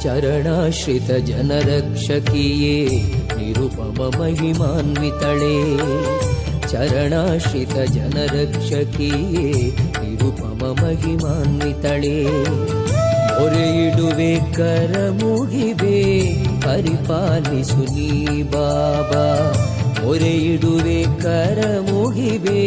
ಚರಣಾಶ್ರಿತ ಜನರಕ್ಷಕಿಯೇ ನಿರುಪಮ ಮಹಿಮಾನ್ವಿತಳೇ ಚರಣಾಶ್ರಿತ ಜನರಕ್ಷಕಿಯೇ ನಿರುಪಮ ಮಹಿಮಾನ್ವಿತಳೇ ಮೊರೆಯಿಡುವೆ ಕರ ಮುಗಿವೆ ಪರಿಪಾಲಿಸು ನೀ ಬಾಬಾ ಮೊರೆಯಿಡುವೆ ಕರ ಮುಗಿವೆ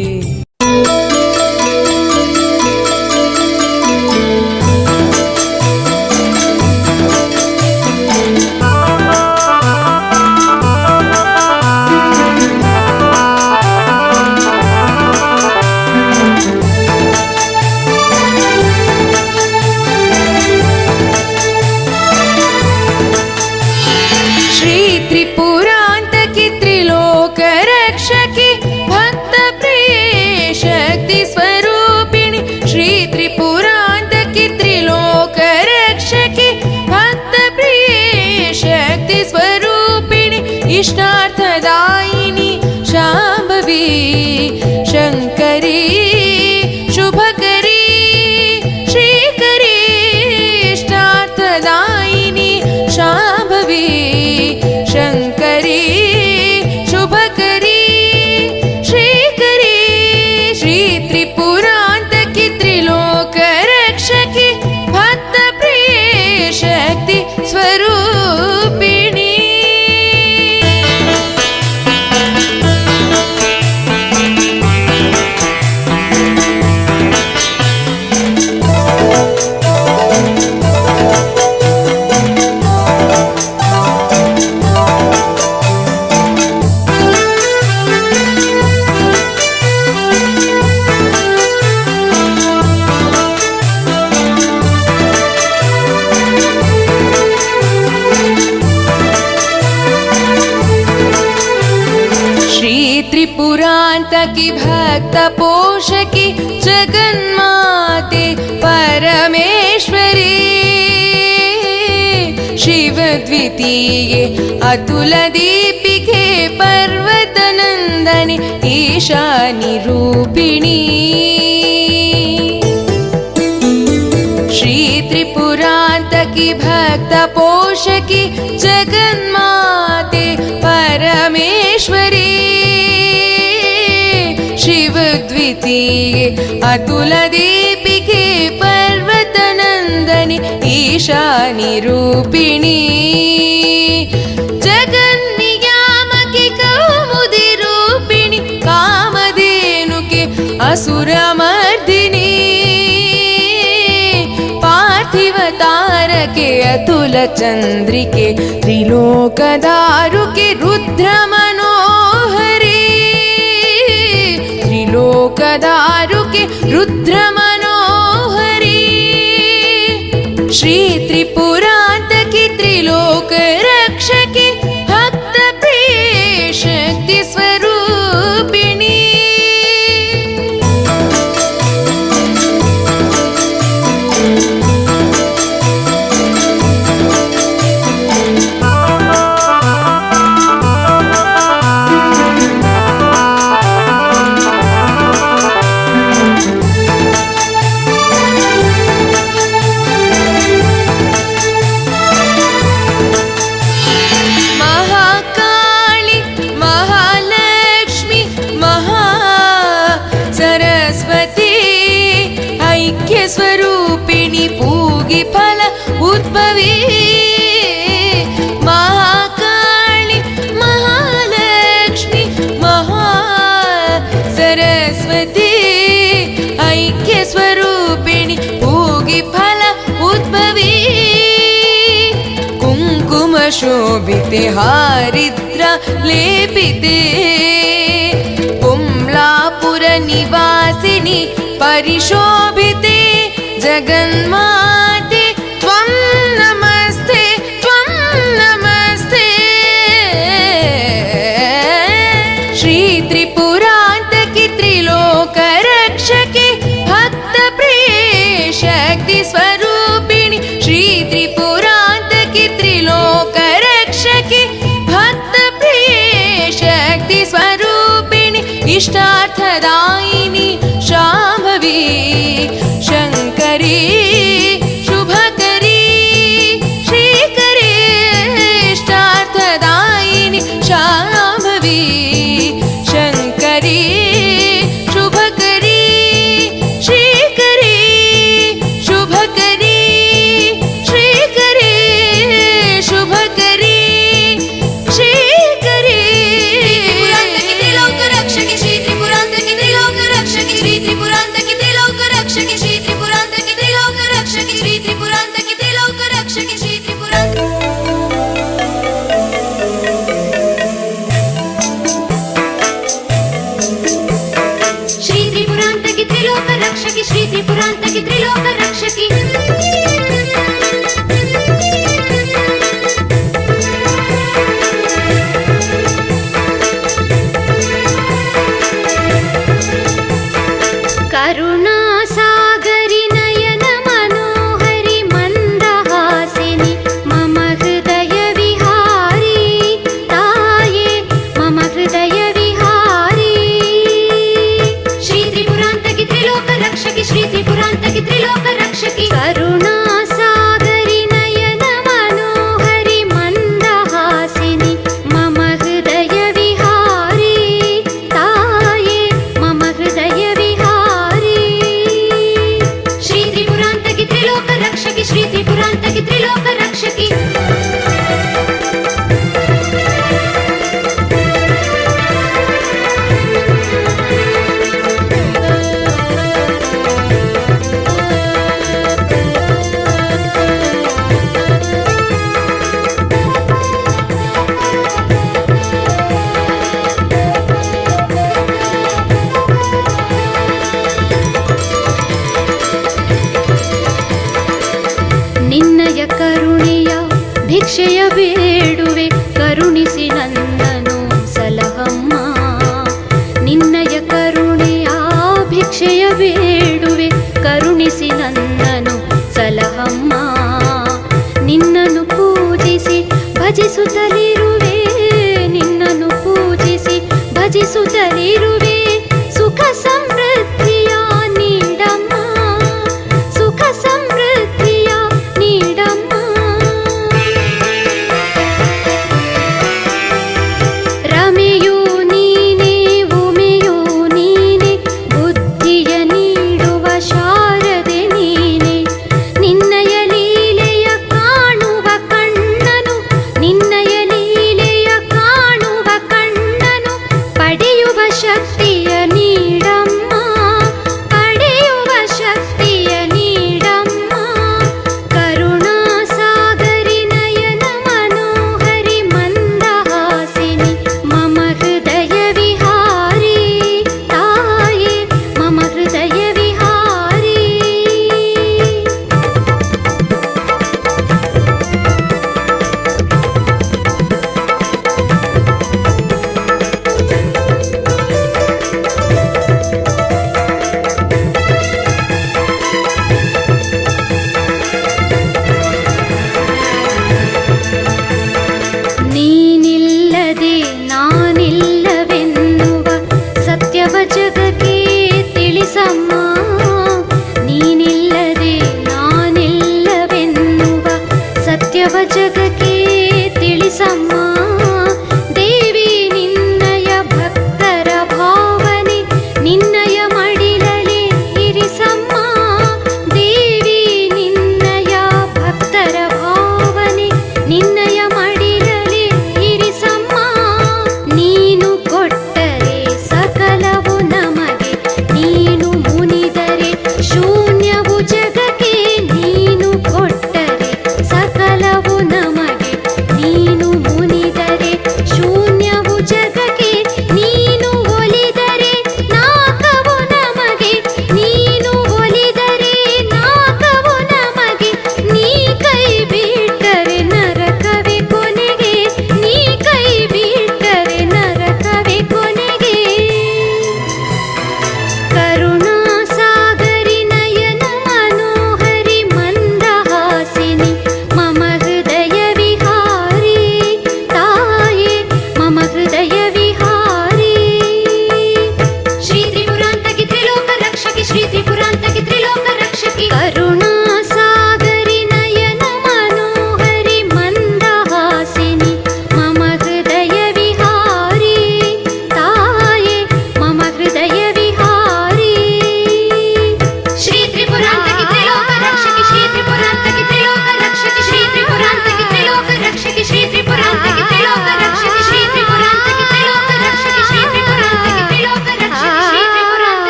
इष्टार्थदायिनी शाम्भवी शङ्करी शुभकरी श्रीकरी इष्टार्थदायिनी शाम्भवी शङ्करी शुभकरी श्रीकरी श्रीत्रिपुरान्तकी त्रिलोकरक्षकी भक्तप्रिये शक्ति स्वरूपिणी त्रिपुरान्तकी भक्त पोषकी जगन्माते परमेश्वरी शिव द्वितीये अतुल दीपिके पर्वतनन्दनि ईशानि रूपिणी श्री त्रिपुरान्तकी भक्त पोषकी जगन्माते परमेश्वरी शिव द्वितीये अतुल दीपिके पर्वतनन्दनि ईशानि रूपिणी जगन्नियामकी कौमुदी रूपिणी कामधेनुके असुरमर्दिनी पार्थिव तारके अतुल चन्द्रिके त्रिलोकदारुके रुद्र मनोहरी त्रिलोकदारुके रुद्र मनोहरी श्री त्रिपुरान्तकी त्रिलोक रक्षकी भक्त प्रिये शक्ति स्वरूपिणी स्वरूपिणी पूगी फल उद्भवी महाकाली महालक्ष्मी महा सरस्वती ऐक्य स्वरूपिणी पूगी फल उद्भवी कुंकुम शोभिते हारिद्रा लेपिते कुम्लापुर निवासिनी परिशोभिते जगन्माते त्वं नमस्ते श्री त्रिपुरान्तकी त्रिलोकरक्षकी भक्तप्रिये शक्ति स्वरूपिणी श्री त्रिपुरान्तकी त्रिलोकरक्षकी भक्तप्रिये शक्ति स्वरूपिणी इष्टार्थदायिनी शाम्भवी शङ्करी शुभकरी श्री ತ್ರಿಪುರಾಂತಕಿ ತ್ರಿಲೋಕ ರಕ್ಷಕಿ ಶ್ರೀ ತ್ರಿಪುರಾಂತ ಶ್ರೀ ತ್ರಿಪುರಾಂತಕಿ ತ್ರಿಲೋಕ ರಕ್ಷಕಿ ಶ್ರೀ ತ್ರಿಪುರಾಂತಕಿ ತ್ರಿಲೋಕ ರಕ್ಷಕಿ करुणासागरि नयन मनोहरि मन्दहासिनि मम हृदय विहारी ताये मम हृदय विहारी श्री त्रिपुरान्तकि त्रिलोक रक्षकि श्री त्रिपुरान्तकि त्रिलोक रक्षकि करुणासागरि नयन मनोहरि मन्दहासिनि मम हृदय विहारी ताये मम हृदय श्री त्रिपुरान्तकि त्रिलोक रक्षकि श्री त्रिपुरान्तकि त्रिलोक रक्षकि ನಿನ್ನಯ ಕರುಣೆಯ ಭಿಕ್ಷೆಯ ಬೇಡುವೆ ಕರುಣಿಸಿ ನನ್ನನು ಸಲಹಮ್ಮ ನಿನ್ನಯ ಕರುಣೆಯ ಭಿಕ್ಷೆಯ ಬೇಡುವೆ ಕರುಣಿಸಿ ನನ್ನನು ಸಲಹಮ್ಮ ನಿನ್ನನ್ನು ಪೂಜಿಸಿ ಭಜಿಸುತ್ತಲಿರುವೆ ನಿನ್ನನ್ನು ಪೂಜಿಸಿ ಭಜಿಸುತ್ತಲಿರುವೆ ಸುಖ ಸಮೃದ್ಧಿಯ ನೀಡಮ್ಮ ಸುಖ ಸಮೃದ್ಧಿಯ ನೀಡಮ್ಮ ರಮೆಯೂ ನೀನೆ ಉಮೆಯೂ ನೀನೆ ಬುದ್ಧಿಯ ನೀಡುವ ಶಾರದೆ ನೀನೆ ನಿನ್ನಯ ಲೀಲೆಯ ಕಾಣುವ ಕಣ್ಣನು ನಿನ್ನಯ ಲೀಲೆಯ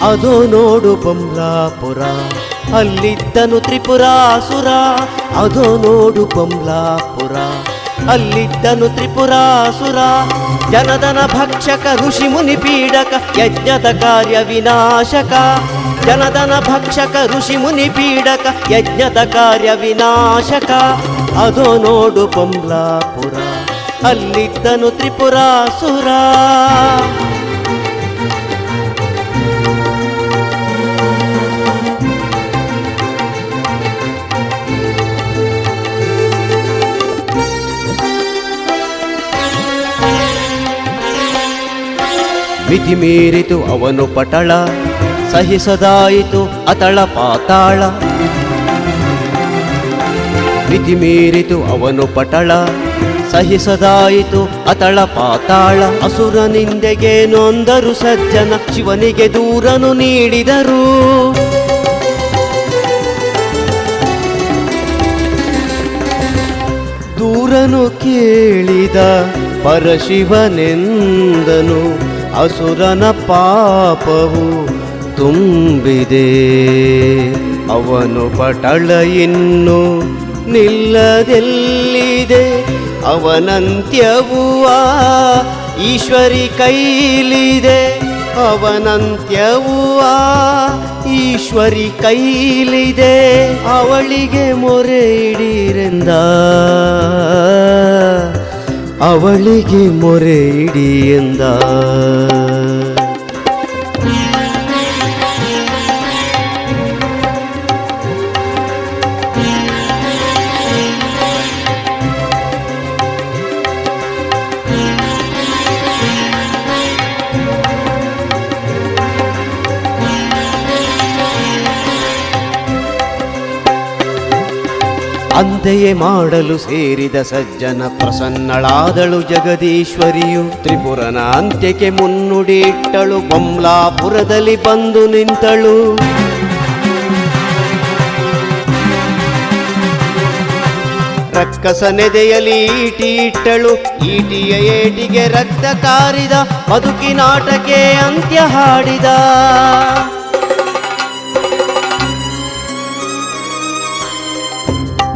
ಅದು ನೋಡು ಬೊಂಬ್ಲಾಪುರ, ಅಲ್ಲಿದ್ದನು ತ್ರಿಪುರಾಸುರ. ಅದು ನೋಡು ಬೊಂಬ್ಲಾಪುರ, ಅಲ್ಲಿದ್ದನು ತ್ರಿಪುರಾಸುರ. ಜನದನ ಭಕ್ಷಕ ಋಷಿ ಮುನಿ ಪೀಡಕ, ಯಜ್ಞದ ಕಾರ್ಯ ವಿನಾಶಕ. ಜನದನ ಭಕ್ಷಕ ಋಷಿ ಮುನಿ ಪೀಡಕ, ಯಜ್ಞದ ಕಾರ್ಯ ವಿನಾಶಕ. ಅದು ನೋಡು ಬೊಂಬ್ಲಾಪುರ, ಅಲ್ಲಿದ್ದನು ತ್ರಿಪುರಾಸುರ. ವಿಧಿ ಮೀರಿತು ಅವನು ಪಟಳ, ಸಹಿಸದಾಯಿತು ಅತಳ ಪಾತಾಳ. ವಿಧಿ ಮೀರಿತು ಅವನು ಪಟಳ, ಸಹಿಸದಾಯಿತು ಅತಳ ಪಾತಾಳ. ಅಸುರ ನಿಂದೆಗೆ ನೊಂದರು ಸಜ್ಜನ, ಶಿವನಿಗೆ ದೂರನು ನೀಡಿದರು. ದೂರನು ಕೇಳಿದ ಪರಶಿವನೆಂದನು, ಅಸುರನ ಪಾಪವು ತುಂಬಿದೆ. ಅವನು ಪಟಳ ಇನ್ನು ನಿಲ್ಲದೆಲ್ಲಿದೆ, ಅವನಂತ್ಯವೂ ಆ ಈಶ್ವರಿ ಕೈಲಿದೆ. ಅವನಂತ್ಯವೂ ಆ ಈಶ್ವರಿ ಕೈಲಿದೆ. ಅವಳಿಗೆ ಮೊರೆ ಇಡಿರೆಂದ, ಅವಳಿಗೆ ಮೊರೆ ಇಡಿ ಎಂದ. ಅಂತೆಯೇ ಮಾಡಲು ಸೇರಿದ ಸಜ್ಜನ, ಪ್ರಸನ್ನಳಾದಳು ಜಗದೀಶ್ವರಿಯು. ತ್ರಿಪುರನ ಅಂತ್ಯಕ್ಕೆ ಮುನ್ನುಡಿ ಇಟ್ಟಳು, ಬೊಂಬ್ಲಾಪುರದಲ್ಲಿ ಬಂದು ನಿಂತಳು. ರಕ್ಕಸನೆದೆಯಲ್ಲಿ ಈಟಿ ಇಟ್ಟಳು, ಈಟಿಯ ಏಟಿಗೆ ರಕ್ತ ಕಾರಿದ. ಬದುಕಿನಾಟಕ್ಕೆ ಅಂತ್ಯ ಹಾಡಿದ.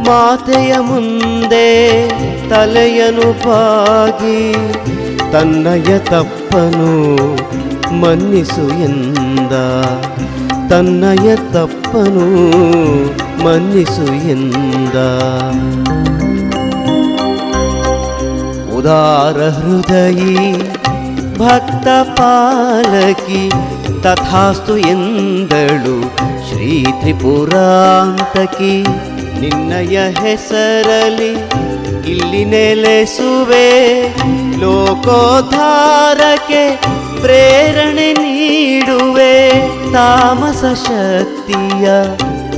ಮಾತೆಯ ಮುಂದೆ ತಲೆಯನು ಬಾಗಿ, ತನ್ನಯ ತಪ್ಪನು ಮನ್ನಿಸು ಎಂದ. ತನ್ನಯ ತಪ್ಪನು ಮನ್ನಿಸು ಎಂದ. ಉದಾರ ಹೃದಯಿ ಭಕ್ತ ಪಾಲಕಿ, ತಥಾಸ್ತು ಎಂದಳು ಶ್ರೀ ತ್ರಿಪುರಾಂತಕಿ. ನಿನ್ನಯ ಹೆಸರಲಿ ಇಲ್ಲಿ ನೆಲೆಸುವೆ, ಲೋಕೋದ್ಧಾರಕ್ಕೆ ಪ್ರೇರಣೆ ನೀಡುವೆ. ತಾಮಸ ಶಕ್ತಿಯ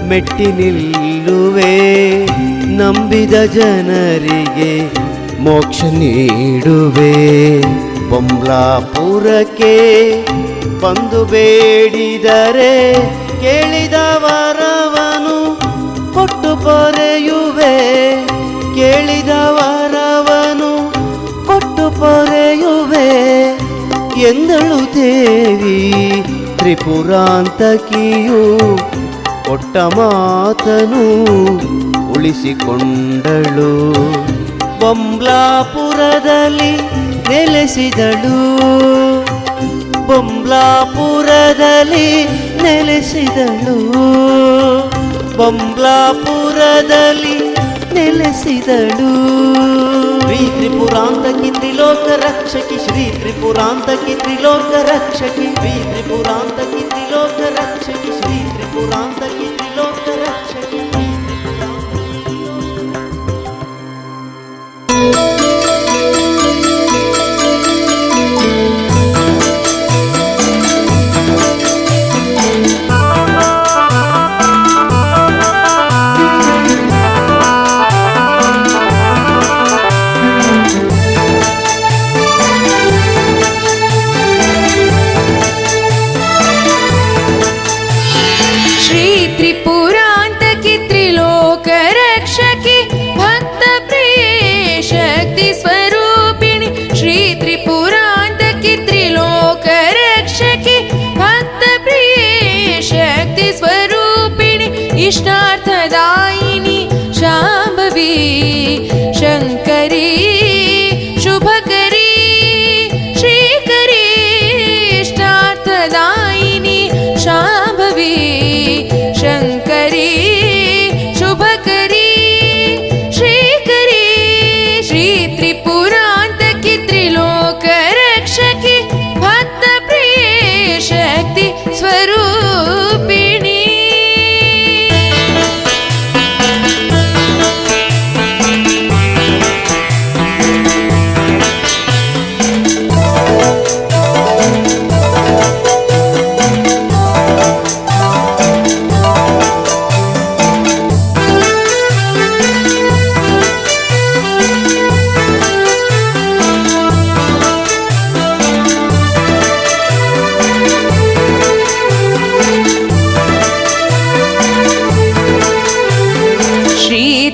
ಮೆಟ್ಟಿ ನಿಲ್ಲುವೆ, ನಂಬಿದ ಜನರಿಗೆ ಮೋಕ್ಷ ನೀಡುವೆ. ಬೊಂಬ್ಲಾಪುರಕ್ಕೆ ಬಂದು ಬೇಡಿದರೆ, ಕೇಳಿದ ವರವನು ಕೊಟ್ಟು ಪೊರೆಯುವೆ. ಕೇಳಿದ ವರವನು ಕೊಟ್ಟು ಪೊರೆಯುವೆ ಎಂದಳು ದೇವಿ ತ್ರಿಪುರಾಂತಕಿಯು. ಕೊಟ್ಟ ಮಾತನು ಉಳಿಸಿಕೊಂಡಳು, ಬೊಂಬ್ಲಾಪುರದಲ್ಲಿ ನೆಲೆಸಿದಳು. ಬೊಂಬ್ಲಾಪುರದಲ್ಲಿ ನೆಲೆಸಿದಳು. ಬೊಂಬ್ಲಾಪುರದಲ್ಲಿ ನೆಲೆಸಿದಳು. ಶ್ರೀ ತ್ರಿಪುರಾಂತಕಿ ತ್ರಿಲೋಕ ರಕ್ಷಕಿ, ಶ್ರೀ ತ್ರಿಪುರಾಂತಕಿ ತ್ರಿಲೋಕ ರಕ್ಷಕಿ, ಶ್ರೀ ತ್ರಿಪುರಾಂತಕಿ ತ್ರಿಲೋಕ ರಕ್ಷಕಿ, ಶ್ರೀ ತ್ರಿಪುರಾಂತಕಿ ತ್ರಿಲೋಕ ರಕ್ಷಕಿ. शाम्भवी शङ्करी शुभकरी श्रीकरी इष्टार्थदायिनी शाम्भवी शङ्करी शुभकरी श्रीकरी श्रीत्रिपुरान्तकी त्रिलोकरक्षकी भक्तप्रिये शक्ति स्वरूपिणी।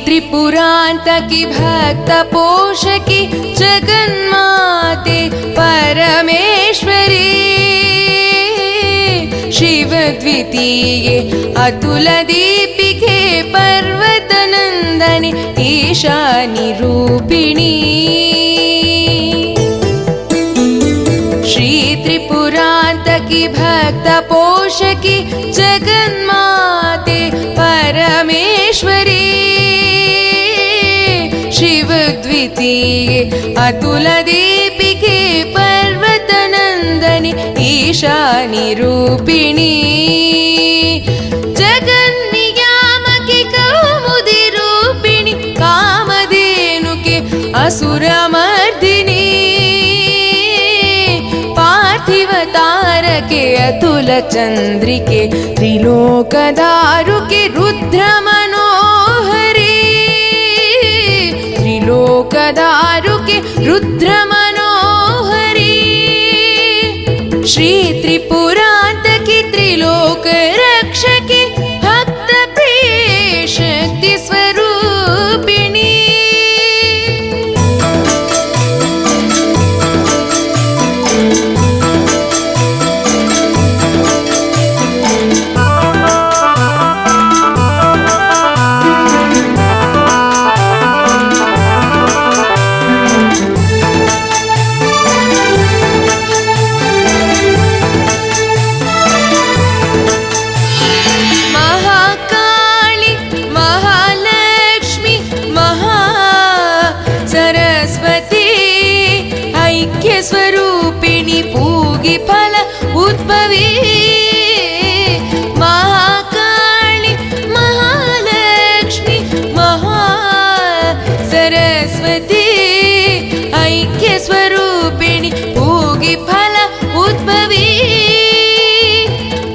त्रिपुरान्तकी भक्तपोषकी जगन्माते परमेश्वरी शिवद्वितीये अतुलदीपिके पर्वतनन्दनि ईशानिरूपिणी श्रीत्रिपुरान्तकी भक्तपोषकी जगन्माते परमेश्वरी शिवद्वितीये अतुलदीपिके पर्वतनन्दनि ईशानिरूपिणी जगन्नियामके कौमुदिरूपिणि कामधेनुके असुरमर्दिनी पार्थिवतारके अतुलचन्द्रिके त्रिलोकदारुके रुद्रमनोहरी त्रिलोकदारुके रुद्रमनोहरी श्रीत्रिपुरान्तकी त्रिलोकरक्षकी भक्तप्रिये शक्ति स्वरूपिणी। स्वरूपिणी पूगी फल उद्भवी महाकाली महालक्ष्मी महा सरस्वती ऐक्य स्वरूपिणी पूगी फल उद्भवी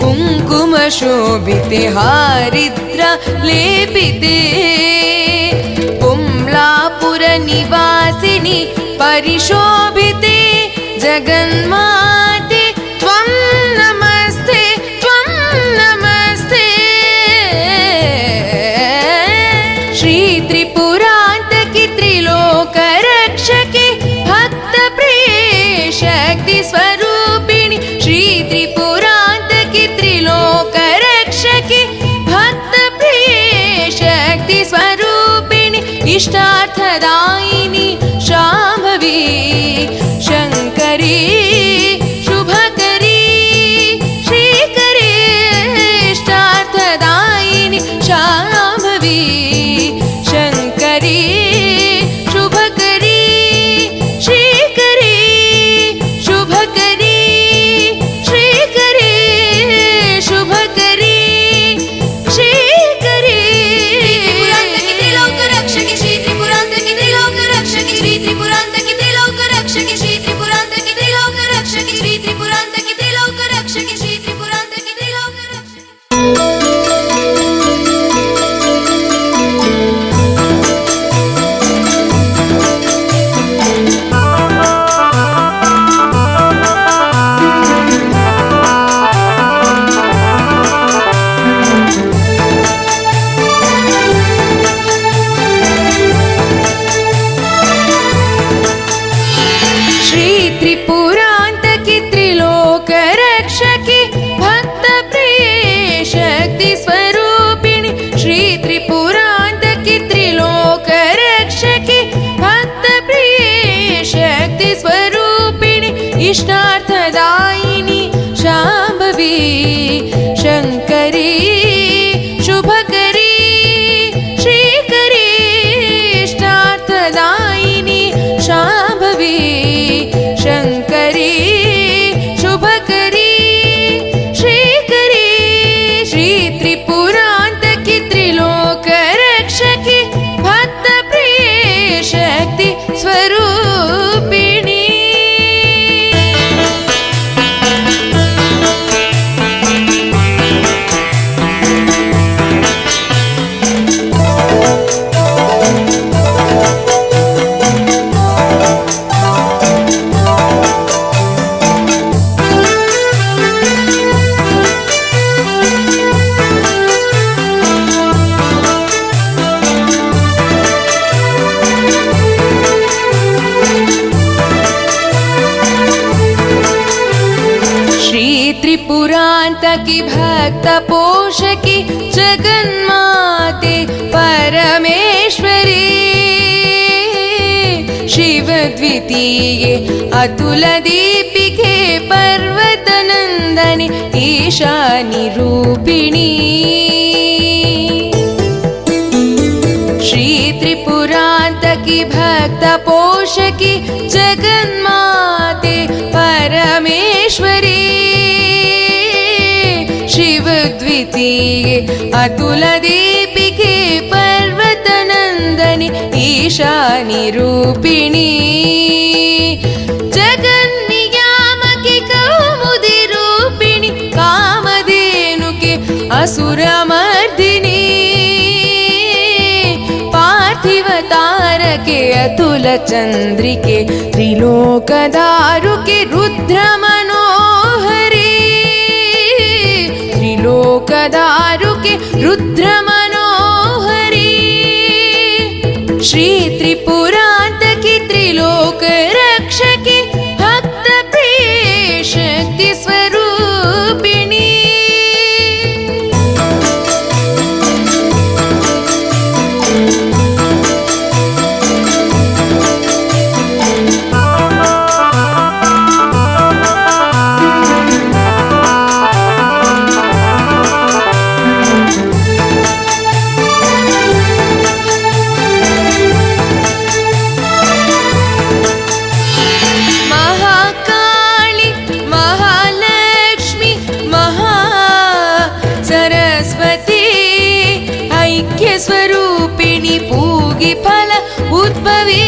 कुंकुम शोभिते हारिद्र लेपिते पुम्लापुर निवासिनी परिशोभिते जगन्माते त्वं नमस्ते श्रीत्रिपुरान्तकी त्रिलोकरक्षकी भक्तप्रिये शक्ति स्वरूपिणी श्रीत्रिपुरान्तकी त्रिलोकरक्षकी भक्तप्रिये शक्ति स्वरूपिणी इष्टार्थदायिनी शाम्भवी शङ्करी शुभकरी श्रीकरी इष्टार्थदायिनी शाम्भवी शङ्करी शुभकरी श्रीकरी शुभकरी श्रीकरी शुभकरी श्रीकरी त्रिपुरान्तकी त्रिलोकरक्षकी श्री त्रिपुरान्तकी त्रिलोकरक्षकी इष्टार्थदायिनी शाम्भवी शङ्करी शुभकरी श्रीकरी इष्टार्थदायिनी शाम्भवी शङ्करी शुभकरी श्रीकरी श्रीत्रिपुरान्तकी त्रिलोकरक्षकी भक्तप्रिये शक्ति स्वरूपिणी त्रिपुरान्तकी भक्तपोषकी जगन्माते परमेश्वरी शिवद्वितीये अतुलदीपिके पर्वतनन्दनि ईशानि रूपिणी श्रीत्रिपुरान्तकी भक्तपोषकी जगन्माते परमेश्वरी शिवद्वितीये अतुलदीपिके पर्वतनन्दनि ईशानि रूपिणी जगन्नियामकी कौमुदी रूपिणी कामधेनुके असुरमर्दिनी पार्थिवतारके अतुलचन्द्रिके त्रिलोकदारुके रुद्रमनोहरी त्रिलोकदारुके रुद्रमनोहरी श्रीत्रिपुरान्तकी त्रिलोकरक्षकी भक्तप्रिये शक्ति स्वरूपिणी स्वरूपिणी पूगी फल उद्भवी